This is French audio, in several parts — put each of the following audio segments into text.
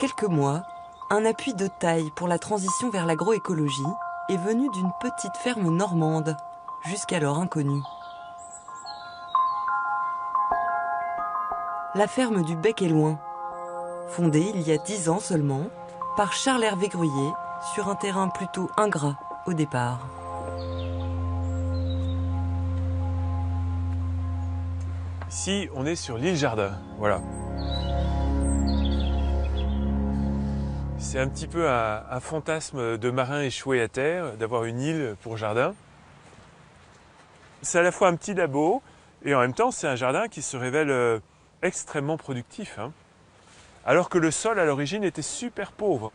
quelques mois, un appui de taille pour la transition vers l'agroécologie est venu d'une petite ferme normande, jusqu'alors inconnue. La ferme du Bec et Loing, fondée il y a 10 ans seulement, par Charles-Hervé Gruyé, sur un terrain plutôt ingrat au départ. Ici, on est sur l'île Jardin, voilà. C'est un petit peu un fantasme de marin échoué à terre, d'avoir une île pour jardin. C'est à la fois un petit labo, et en même temps, c'est un jardin qui se révèle extrêmement productif, hein. Alors que le sol, à l'origine, était super pauvre.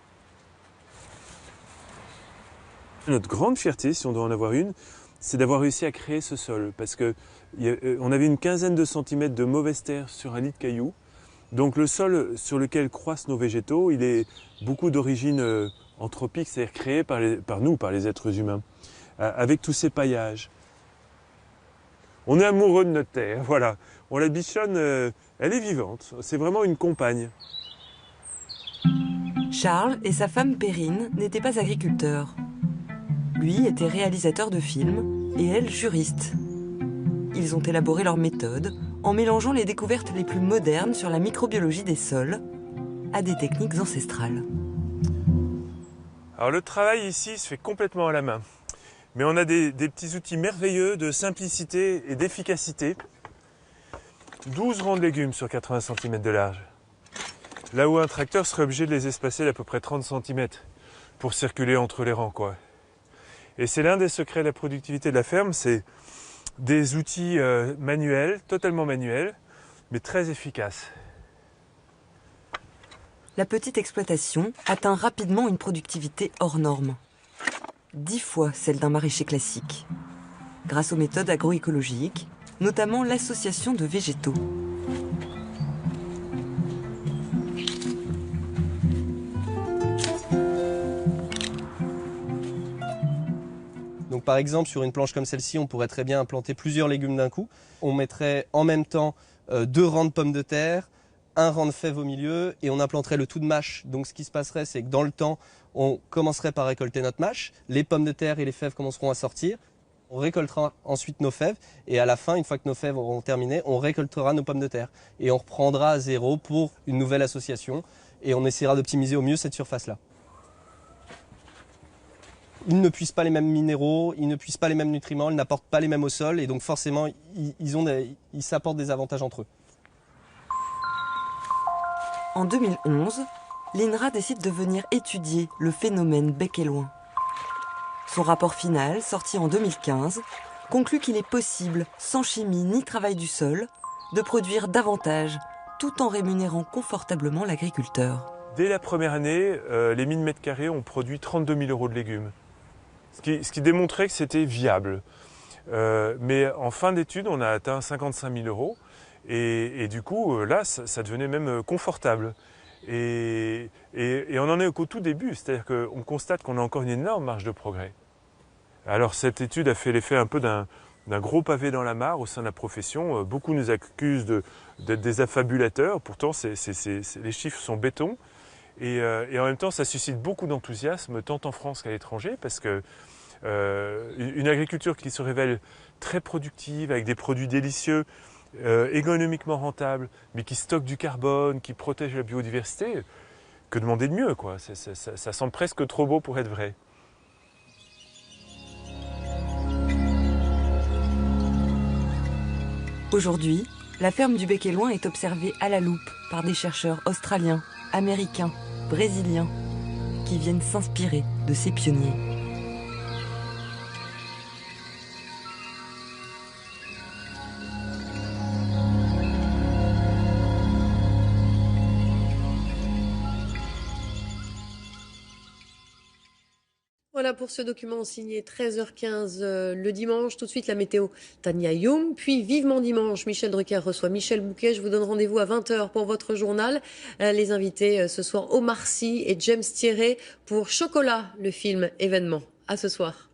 Notre grande fierté, si on doit en avoir une, c'est d'avoir réussi à créer ce sol, parce qu'on avait une quinzaine de centimètres de mauvaise terre sur un lit de cailloux. Donc le sol sur lequel croissent nos végétaux, il est beaucoup d'origine anthropique, c'est-à-dire créé par nous, par les êtres humains, avec tous ces paillages. On est amoureux de notre terre, voilà. On la bichonne, elle est vivante, c'est vraiment une compagne. Charles et sa femme Perrine n'étaient pas agriculteurs. Lui était réalisateur de films et elle juriste. Ils ont élaboré leur méthode en mélangeant les découvertes les plus modernes sur la microbiologie des sols à des techniques ancestrales. Alors le travail ici se fait complètement à la main. Mais on a des petits outils merveilleux de simplicité et d'efficacité. 12 rangs de légumes sur 80 cm de large. Là où un tracteur serait obligé de les espacer d'à peu près 30 cm pour circuler entre les rangs, quoi. Et c'est l'un des secrets de la productivité de la ferme, c'est des outils manuels, totalement manuels, mais très efficaces. La petite exploitation atteint rapidement une productivité hors norme. 10 fois celle d'un maraîcher classique, grâce aux méthodes agroécologiques, notamment l'association de végétaux. Donc par exemple, sur une planche comme celle-ci, on pourrait très bien implanter plusieurs légumes d'un coup. On mettrait en même temps 2 rangs de pommes de terre, un rang de fèves au milieu, et on implanterait le tout de mâche. Donc ce qui se passerait, c'est que dans le temps, on commencerait par récolter notre mâche, les pommes de terre et les fèves commenceront à sortir, on récoltera ensuite nos fèves, et à la fin, une fois que nos fèves auront terminé, on récoltera nos pommes de terre. Et on reprendra à zéro pour une nouvelle association, et on essaiera d'optimiser au mieux cette surface-là. Ils ne puisent pas les mêmes minéraux, ils ne puisent pas les mêmes nutriments, ils n'apportent pas les mêmes au sol, et donc forcément, ils s'apportent des avantages entre eux. En 2011, l'INRA décide de venir étudier le phénomène Bec et Loing. Son rapport final, sorti en 2015, conclut qu'il est possible, sans chimie ni travail du sol, de produire davantage, tout en rémunérant confortablement l'agriculteur. Dès la première année, les 1000 mètres carrés ont produit 32 000 € de légumes. Ce qui démontrait que c'était viable. Mais en fin d'études, on a atteint 55 000 €. Et du coup, là, ça devenait même confortable. Et on en est qu'au tout début, c'est-à-dire qu'on constate qu'on a encore une énorme marge de progrès. Alors cette étude a fait l'effet un peu d'un gros pavé dans la mare au sein de la profession. Beaucoup nous accusent d'être des affabulateurs, pourtant les chiffres sont béton. Et en même temps, ça suscite beaucoup d'enthousiasme, tant en France qu'à l'étranger, parce que une agriculture qui se révèle très productive, avec des produits délicieux, économiquement rentables, mais qui stocke du carbone, qui protège la biodiversité, que demander de mieux, quoi. Ça semble presque trop beau pour être vrai. Aujourd'hui, la ferme du Bec et Loing est observée à la loupe par des chercheurs australiens, américains, brésiliens, qui viennent s'inspirer de ces pionniers. Voilà pour ce document signé 13h15 le dimanche. Tout de suite la météo, Tania Youm. Puis vivement dimanche, Michel Drucker reçoit Michel Bouquet. Je vous donne rendez-vous à 20h pour votre journal. Les invités ce soir, Omar Sy et James Thierry pour Chocolat, le film événement. À ce soir.